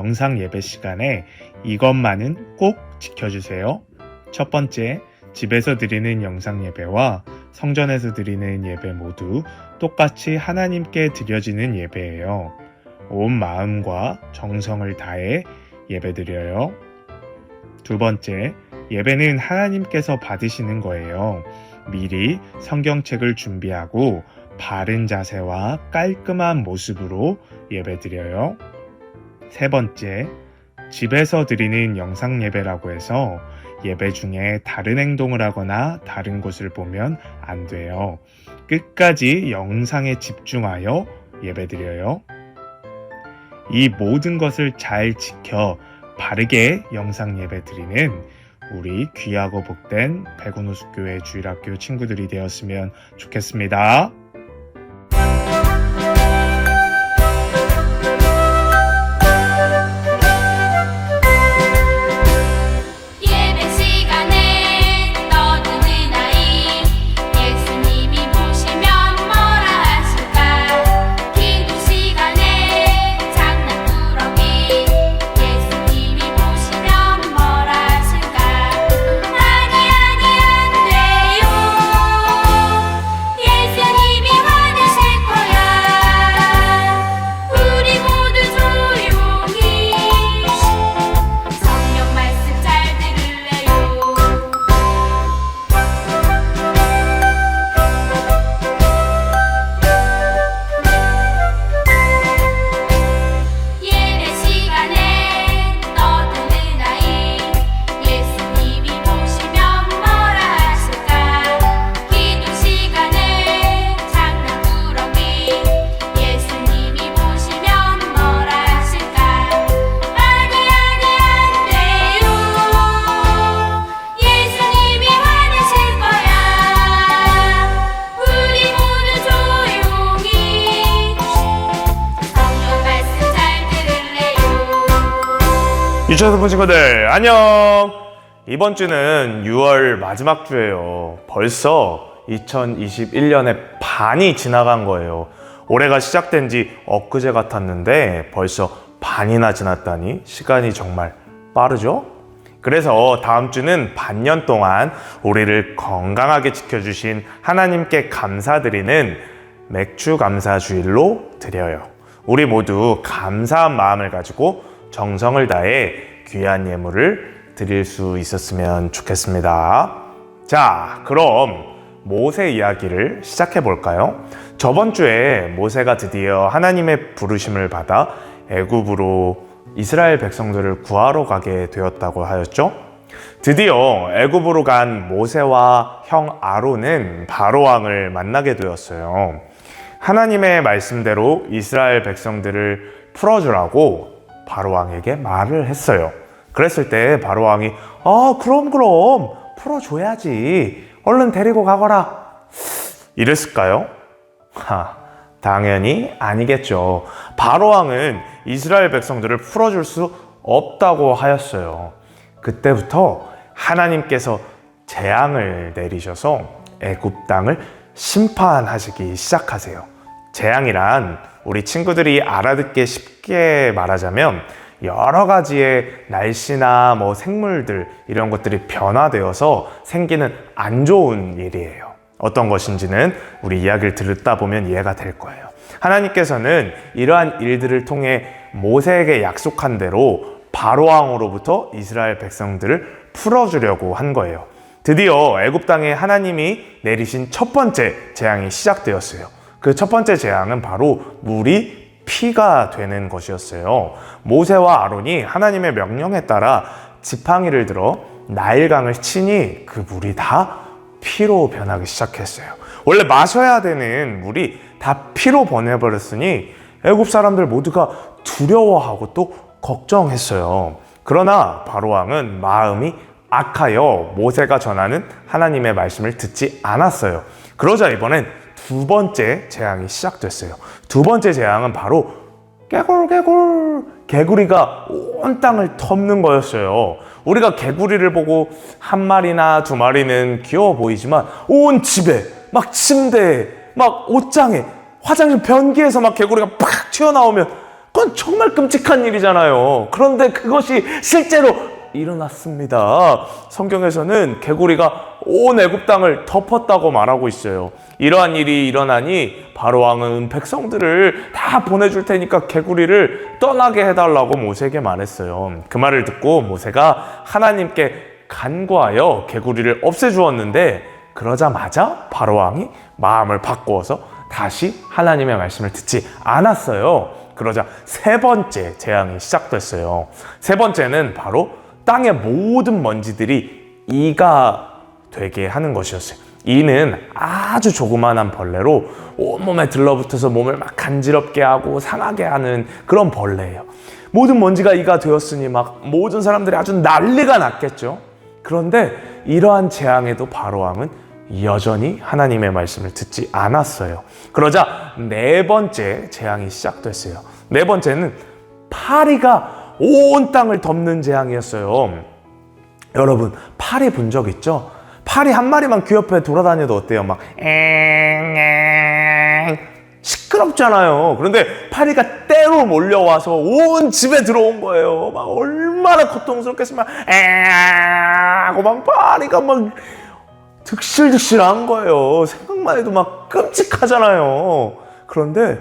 영상 예배 시간에 이것만은 꼭 지켜주세요. 첫 번째, 집에서 드리는 영상 예배와 성전에서 드리는 예배 모두 똑같이 하나님께 드려지는 예배예요. 온 마음과 정성을 다해 예배드려요. 두 번째, 예배는 하나님께서 받으시는 거예요. 미리 성경책을 준비하고 바른 자세와 깔끔한 모습으로 예배드려요. 세 번째, 집에서 드리는 영상 예배라고 해서 예배 중에 다른 행동을 하거나 다른 곳을 보면 안 돼요. 끝까지 영상에 집중하여 예배드려요. 이 모든 것을 잘 지켜 바르게 영상 예배 드리는 우리 귀하고 복된 백운호숫교회 주일학교 친구들이 되었으면 좋겠습니다. 유치원 친구들 안녕! 이번 주는 6월 마지막 주예요. 벌써 2021년의 반이 지나간 거예요. 올해가 시작된 지 엊그제 같았는데 벌써 반이나 지났다니 시간이 정말 빠르죠? 그래서 다음 주는 반년 동안 우리를 건강하게 지켜주신 하나님께 감사드리는 맥주 감사 주일로 드려요. 우리 모두 감사한 마음을 가지고 정성을 다해 귀한 예물을 드릴 수 있었으면 좋겠습니다. 자, 그럼 모세 이야기를 시작해 볼까요? 저번 주에 모세가 드디어 하나님의 부르심을 받아 애굽으로 이스라엘 백성들을 구하러 가게 되었다고 하였죠? 드디어 애굽으로 간 모세와 형 아론은 바로 왕을 만나게 되었어요. 하나님의 말씀대로 이스라엘 백성들을 풀어주라고 바로 왕에게 말을 했어요. 그랬을 때 바로 왕이 그럼 풀어줘야지. 얼른 데리고 가거라. 이랬을까요? 당연히 아니겠죠. 바로 왕은 이스라엘 백성들을 풀어줄 수 없다고 하였어요. 그때부터 하나님께서 재앙을 내리셔서 애굽 땅을 심판하시기 시작하세요. 재앙이란 우리 친구들이 알아듣기 쉽게 말하자면 여러 가지의 날씨나 생물들 이런 것들이 변화되어서 생기는 안 좋은 일이에요. 어떤 것인지는 우리 이야기를 듣다 보면 이해가 될 거예요. 하나님께서는 이러한 일들을 통해 모세에게 약속한 대로 바로왕으로부터 이스라엘 백성들을 풀어주려고 한 거예요. 드디어 애굽 땅에 하나님이 내리신 첫 번째 재앙이 시작되었어요. 그 첫 번째 재앙은 바로 물이 피가 되는 것이었어요. 모세와 아론이 하나님의 명령에 따라 지팡이를 들어 나일강을 치니 그 물이 다 피로 변하기 시작했어요. 원래 마셔야 되는 물이 다 피로 변해버렸으니 애굽 사람들 모두가 두려워하고 또 걱정했어요. 그러나 바로왕은 마음이 악하여 모세가 전하는 하나님의 말씀을 듣지 않았어요. 그러자 이번엔 두 번째 재앙이 시작됐어요. 두 번째 재앙은 바로 개굴개굴 개구리가 온 땅을 덮는 거였어요. 우리가 개구리를 보고 한 마리나 두 마리는 귀여워 보이지만 온 집에 막 침대에 막 옷장에 화장실 변기에서 막 개구리가 팍 튀어나오면 그건 정말 정말 끔찍한 일이잖아요. 그런데 그것이 실제로 일어났습니다. 성경에서는 개구리가 온 애굽 땅을 덮었다고 말하고 있어요. 이러한 일이 일어나니 바로 왕은 백성들을 다 보내줄 테니까 개구리를 떠나게 해달라고 모세에게 말했어요. 그 말을 듣고 모세가 하나님께 간구하여 개구리를 없애주었는데, 그러자마자 바로 왕이 마음을 바꾸어서 다시 하나님의 말씀을 듣지 않았어요. 그러자 세 번째 재앙이 시작됐어요. 세 번째는 바로 땅의 모든 먼지들이 이가 되게 하는 것이었어요. 이는 아주 조그만한 벌레로 온몸에 들러붙어서 몸을 막 간지럽게 하고 상하게 하는 그런 벌레예요. 모든 먼지가 이가 되었으니 막 모든 사람들이 아주 난리가 났겠죠. 그런데 이러한 재앙에도 바로 왕은 여전히 하나님의 말씀을 듣지 않았어요. 그러자 네 번째 재앙이 시작됐어요. 네 번째는 파리가 온 땅을 덮는 재앙이었어요. 여러분, 파리 본 적 있죠? 파리 한 마리만 귀 옆에 돌아다녀도 어때요? 막 시끄럽잖아요. 그런데 파리가 때로 몰려와서 온 집에 들어온 거예요. 막 얼마나 고통스럽겠으면 하고 막 파리가 막 득실득실한 거예요. 생각만 해도 막 끔찍하잖아요. 그런데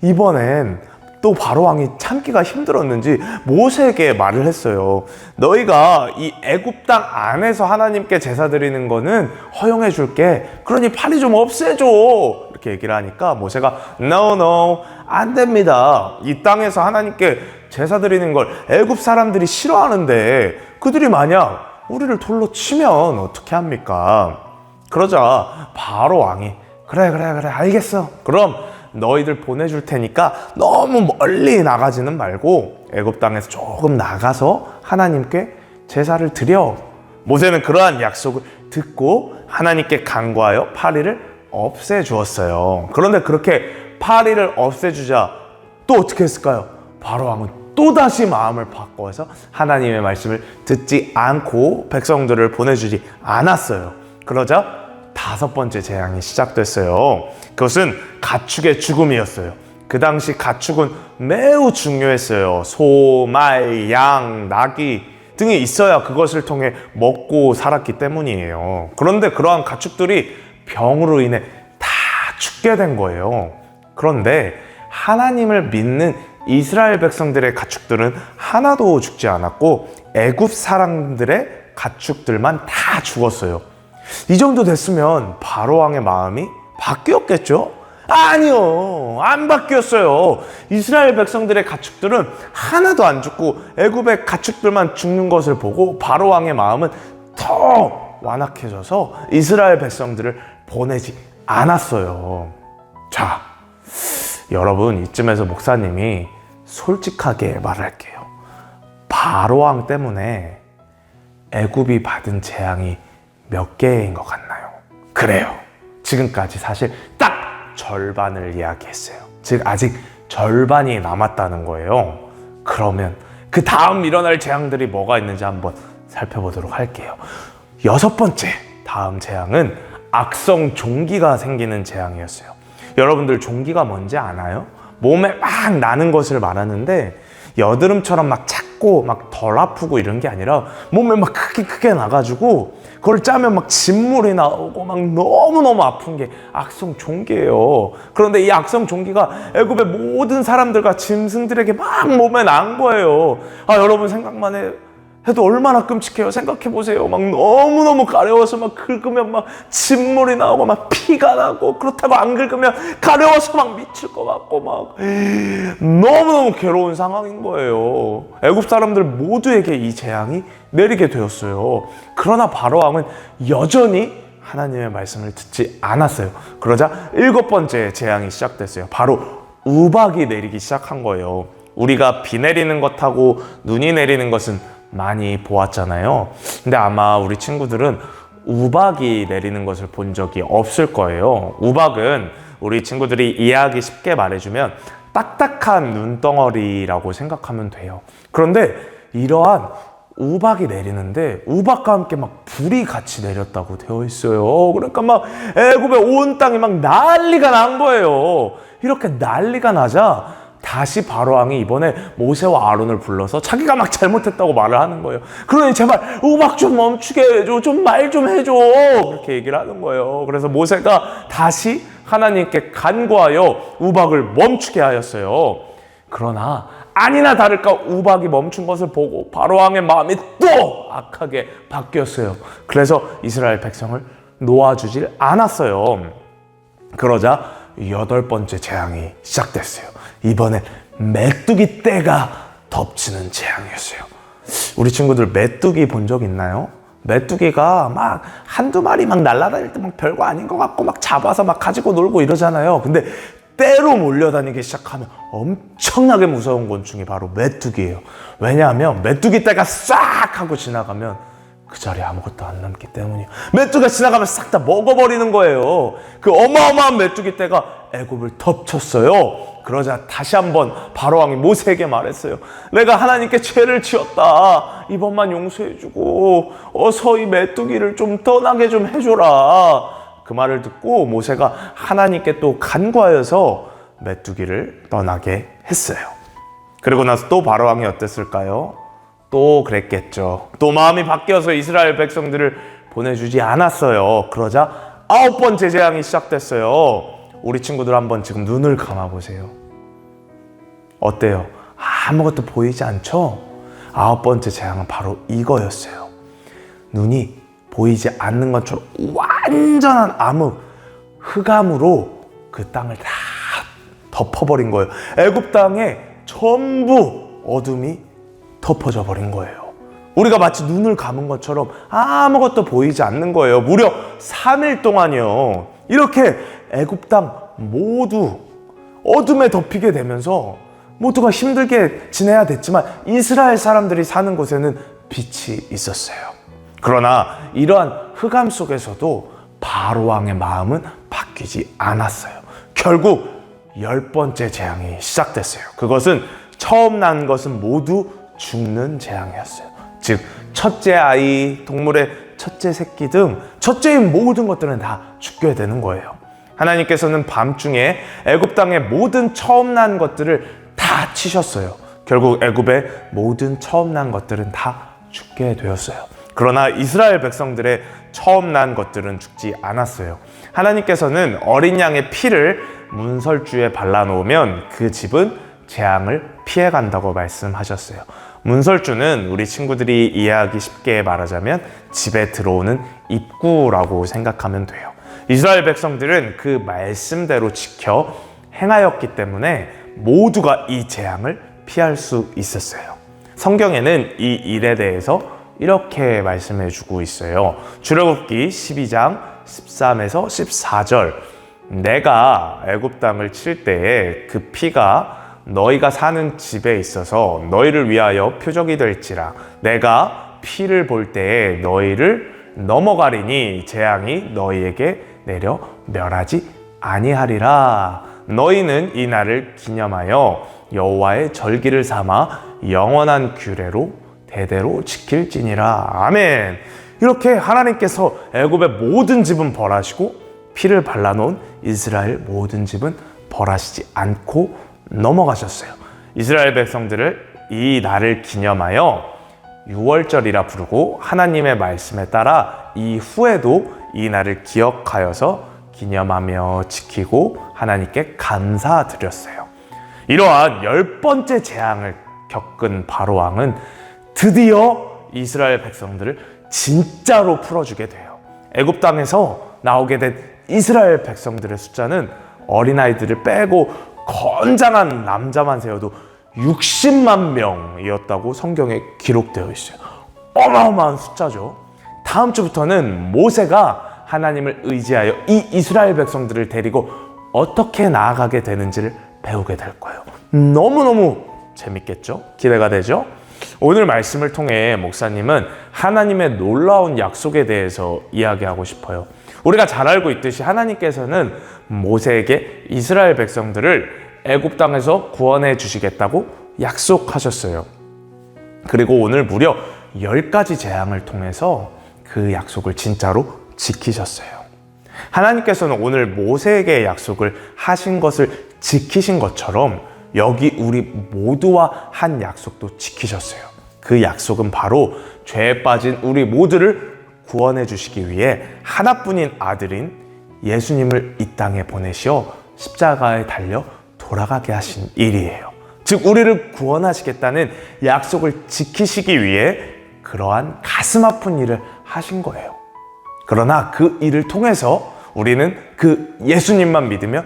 이번엔 또 바로 왕이 참기가 힘들었는지 모세에게 말을 했어요. 너희가 이 애굽 땅 안에서 하나님께 제사 드리는 거는 허용해 줄게. 그러니 파리 좀 없애줘. 이렇게 얘기를 하니까 모세가 No, 안 됩니다. 이 땅에서 하나님께 제사 드리는 걸 애굽 사람들이 싫어하는데 그들이 만약 우리를 돌로 치면 어떻게 합니까? 그러자 바로 왕이 그래 알겠어. 그럼 너희들 보내줄 테니까 너무 멀리 나가지는 말고 애굽 땅에서 조금 나가서 하나님께 제사를 드려. 모세는 그러한 약속을 듣고 하나님께 간구하여 파리를 없애주었어요. 그런데 그렇게 파리를 없애주자 또 어떻게 했을까요? 바로 왕은 또다시 마음을 바꿔서 하나님의 말씀을 듣지 않고 백성들을 보내주지 않았어요. 그러자 다섯 번째 재앙이 시작됐어요. 그것은 가축의 죽음이었어요. 그 당시 가축은 매우 중요했어요. 소, 말, 양, 나귀 등이 있어야 그것을 통해 먹고 살았기 때문이에요. 그런데 그러한 가축들이 병으로 인해 다 죽게 된 거예요. 그런데 하나님을 믿는 이스라엘 백성들의 가축들은 하나도 죽지 않았고 애굽 사람들의 가축들만 다 죽었어요. 이 정도 됐으면 바로 왕의 마음이 바뀌었겠죠? 아니요, 안 바뀌었어요. 이스라엘 백성들의 가축들은 하나도 안 죽고 애굽의 가축들만 죽는 것을 보고 바로 왕의 마음은 더 완악해져서 이스라엘 백성들을 보내지 않았어요. 자, 여러분, 이쯤에서 목사님이 솔직하게 말할게요. 바로 왕 때문에 애굽이 받은 재앙이 몇 개인 것 같나요? 그래요. 지금까지 사실 딱 절반을 이야기했어요. 즉 아직 절반이 남았다는 거예요. 그러면 그 다음 일어날 재앙들이 뭐가 있는지 한번 살펴보도록 할게요. 여섯 번째 다음 재앙은 악성 종기가 생기는 재앙이었어요. 여러분들 종기가 뭔지 아나요? 몸에 막 나는 것을 말하는데 여드름처럼 막 작고 막 덜 아프고 이런 게 아니라 몸에 막 크게 나가지고 그걸 짜면 막 진물이 나오고 막 너무너무 아픈 게 악성 종기예요. 그런데 이 악성 종기가 애굽의 모든 사람들과 짐승들에게 막 몸에 난 거예요. 여러분 생각만 해도 얼마나 끔찍해요. 생각해보세요. 막 너무너무 가려워서 막 긁으면 막 진물이 나오고 막 피가 나고, 그렇다고 안 긁으면 가려워서 막 미칠 것 같고 막 너무너무 괴로운 상황인 거예요. 애굽 사람들 모두에게 이 재앙이 내리게 되었어요. 그러나 바로 왕은 여전히 하나님의 말씀을 듣지 않았어요. 그러자 일곱 번째 재앙이 시작됐어요. 바로 우박이 내리기 시작한 거예요. 우리가 비 내리는 것하고 눈이 내리는 것은 많이 보았잖아요. 근데 아마 우리 친구들은 우박이 내리는 것을 본 적이 없을 거예요. 우박은 우리 친구들이 이해하기 쉽게 말해주면 딱딱한 눈덩어리라고 생각하면 돼요. 그런데 이러한 우박이 내리는데 우박과 함께 막 불이 같이 내렸다고 되어 있어요. 그러니까 막 애굽의 온 땅이 막 난리가 난 거예요. 이렇게 난리가 나자 다시 바로왕이 이번에 모세와 아론을 불러서 자기가 막 잘못했다고 말을 하는 거예요. 그러니 제발 우박 좀 멈추게 해줘, 좀 말 좀 해줘, 그렇게 얘기를 하는 거예요. 그래서 모세가 다시 하나님께 간구하여 우박을 멈추게 하였어요. 그러나 아니나 다를까 우박이 멈춘 것을 보고 바로왕의 마음이 또 악하게 바뀌었어요. 그래서 이스라엘 백성을 놓아주질 않았어요. 그러자 8번째 재앙이 시작됐어요. 이번엔 메뚜기 떼가 덮치는 재앙이었어요. 우리 친구들 메뚜기 본 적 있나요? 메뚜기가 막 한두 마리 막 날아다닐 때 막 별거 아닌 것 같고 막 잡아서 막 가지고 놀고 이러잖아요. 근데 떼로 몰려다니기 시작하면 엄청나게 무서운 곤충이 바로 메뚜기예요. 왜냐하면 메뚜기 떼가 싹 하고 지나가면 그 자리에 아무것도 안 남기 때문이에요. 메뚜기가 지나가면 싹 다 먹어버리는 거예요. 그 어마어마한 메뚜기 떼가 애굽을 덮쳤어요. 그러자 다시 한번 바로왕이 모세에게 말했어요. 내가 하나님께 죄를 지었다. 이번만 용서해주고 어서 이 메뚜기를 좀 떠나게 좀 해줘라. 그 말을 듣고 모세가 하나님께 또 간구하여서 메뚜기를 떠나게 했어요. 그리고 나서 또 바로왕이 어땠을까요? 또 그랬겠죠. 또 마음이 바뀌어서 이스라엘 백성들을 보내주지 않았어요. 그러자 9번째 재앙이 시작됐어요. 우리 친구들 한번 지금 눈을 감아보세요. 어때요? 아무것도 보이지 않죠? 9번째 재앙은 바로 이거였어요. 눈이 보이지 않는 것처럼 완전한 암흑, 흑암으로 그 땅을 다 덮어버린 거예요. 애굽 땅에 전부 어둠이 덮어져 버린 거예요. 우리가 마치 눈을 감은 것처럼 아무것도 보이지 않는 거예요. 무려 3일 동안이요. 이렇게 애굽 땅 모두 어둠에 덮이게 되면서 모두가 힘들게 지내야 됐지만 이스라엘 사람들이 사는 곳에는 빛이 있었어요. 그러나 이러한 흑암 속에서도 바로왕의 마음은 바뀌지 않았어요. 결국 10번째 재앙이 시작됐어요. 그것은 처음 난 것은 모두 죽는 재앙이었어요. 즉 첫째 아이, 동물의 첫째 새끼 등 첫째인 모든 것들은 다 죽게 되는 거예요. 하나님께서는 밤중에 애굽 땅의 모든 처음 난 것들을 다 치셨어요. 결국 애굽의 모든 처음 난 것들은 다 죽게 되었어요. 그러나 이스라엘 백성들의 처음 난 것들은 죽지 않았어요. 하나님께서는 어린 양의 피를 문설주에 발라놓으면 그 집은 재앙을 피해간다고 말씀하셨어요. 문설주는 우리 친구들이 이해하기 쉽게 말하자면 집에 들어오는 입구라고 생각하면 돼요. 이스라엘 백성들은 그 말씀대로 지켜 행하였기 때문에 모두가 이 재앙을 피할 수 있었어요. 성경에는 이 일에 대해서 이렇게 말씀해주고 있어요. 출애굽기 12장 13에서 14절. 내가 애굽 땅을 칠 때에 그 피가 너희가 사는 집에 있어서 너희를 위하여 표적이 될지라. 내가 피를 볼 때에 너희를 넘어가리니 재앙이 너희에게 내려 멸하지 아니하리라. 너희는 이 날을 기념하여 여호와의 절기를 삼아 영원한 규례로 대대로 지킬지니라. 아멘. 이렇게 하나님께서 애굽의 모든 집은 벌하시고 피를 발라놓은 이스라엘 모든 집은 벌하시지 않고 넘어가셨어요. 이스라엘 백성들을 이 날을 기념하여 유월절이라 부르고 하나님의 말씀에 따라 이후에도 이 날을 기억하여서 기념하며 지키고 하나님께 감사드렸어요. 이러한 10번째 재앙을 겪은 바로왕은 드디어 이스라엘 백성들을 진짜로 풀어주게 돼요. 애굽 땅에서 나오게 된 이스라엘 백성들의 숫자는 어린아이들을 빼고 건장한 남자만 세워도 60만 명이었다고 성경에 기록되어 있어요. 어마어마한 숫자죠. 다음 주부터는 모세가 하나님을 의지하여 이 이스라엘 백성들을 데리고 어떻게 나아가게 되는지를 배우게 될 거예요. 너무너무 재밌겠죠? 기대가 되죠? 오늘 말씀을 통해 목사님은 하나님의 놀라운 약속에 대해서 이야기하고 싶어요. 우리가 잘 알고 있듯이 하나님께서는 모세에게 이스라엘 백성들을 애굽 땅에서 구원해 주시겠다고 약속하셨어요. 그리고 오늘 무려 10가지 재앙을 통해서 그 약속을 진짜로 지키셨어요. 하나님께서는 오늘 모세에게 약속을 하신 것을 지키신 것처럼 여기 우리 모두와 한 약속도 지키셨어요. 그 약속은 바로 죄에 빠진 우리 모두를 구원해 주시기 위해 하나뿐인 아들인 예수님을 이 땅에 보내시어 십자가에 달려 돌아가게 하신 일이에요. 즉 우리를 구원하시겠다는 약속을 지키시기 위해 그러한 가슴 아픈 일을 하신 거예요. 그러나 그 일을 통해서 우리는 그 예수님만 믿으며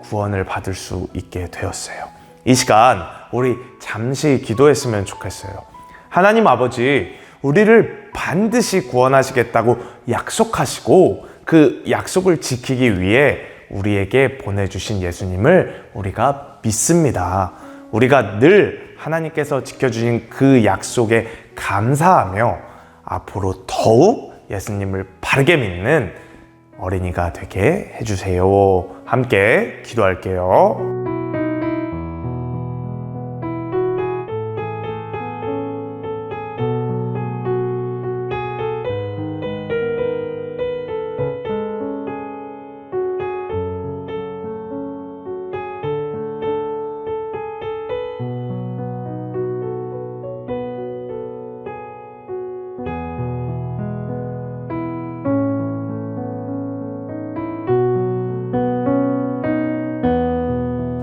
구원을 받을 수 있게 되었어요. 이 시간 우리 잠시 기도했으면 좋겠어요. 하나님 아버지, 우리를 반드시 구원하시겠다고 약속하시고 그 약속을 지키기 위해 우리에게 보내주신 예수님을 우리가 믿습니다. 우리가 늘 하나님께서 지켜주신 그 약속에 감사하며 앞으로 더욱 예수님을 바르게 믿는 어린이가 되게 해주세요. 함께 기도할게요.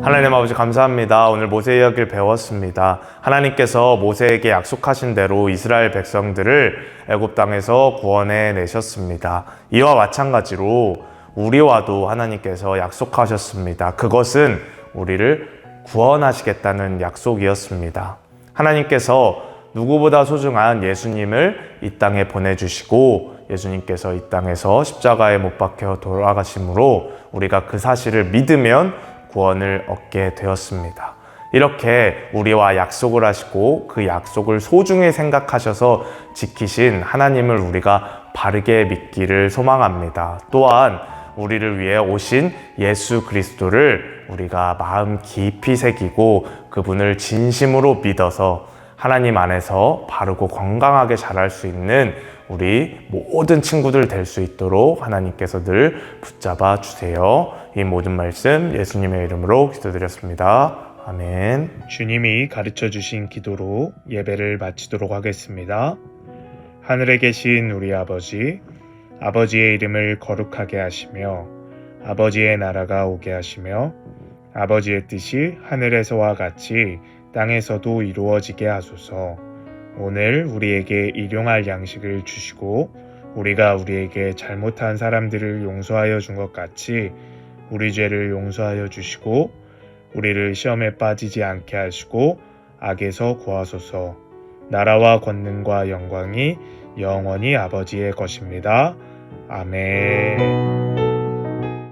하나님 아버지 감사합니다. 오늘 모세 이야기를 배웠습니다. 하나님께서 모세에게 약속하신 대로 이스라엘 백성들을 애굽 땅에서 구원해 내셨습니다. 이와 마찬가지로 우리와도 하나님께서 약속하셨습니다. 그것은 우리를 구원하시겠다는 약속이었습니다. 하나님께서 누구보다 소중한 예수님을 이 땅에 보내주시고 예수님께서 이 땅에서 십자가에 못 박혀 돌아가심으로 우리가 그 사실을 믿으면 구원을 얻게 되었습니다. 이렇게 우리와 약속을 하시고 그 약속을 소중히 생각하셔서 지키신 하나님을 우리가 바르게 믿기를 소망합니다. 또한 우리를 위해 오신 예수 그리스도를 우리가 마음 깊이 새기고 그분을 진심으로 믿어서 하나님 안에서 바르고 건강하게 자랄 수 있는 우리 모든 친구들 될 수 있도록 하나님께서 늘 붙잡아 주세요. 이 모든 말씀 예수님의 이름으로 기도드렸습니다. 아멘. 주님이 가르쳐 주신 기도로 예배를 마치도록 하겠습니다. 하늘에 계신 우리 아버지, 아버지의 이름을 거룩하게 하시며 아버지의 나라가 오게 하시며 아버지의 뜻이 하늘에서와 같이 땅에서도 이루어지게 하소서. 오늘 우리에게 일용할 양식을 주시고 우리가 우리에게 잘못한 사람들을 용서하여 준 것 같이 우리 죄를 용서하여 주시고 우리를 시험에 빠지지 않게 하시고 악에서 구하소서. 나라와 권능과 영광이 영원히 아버지의 것입니다. 아멘.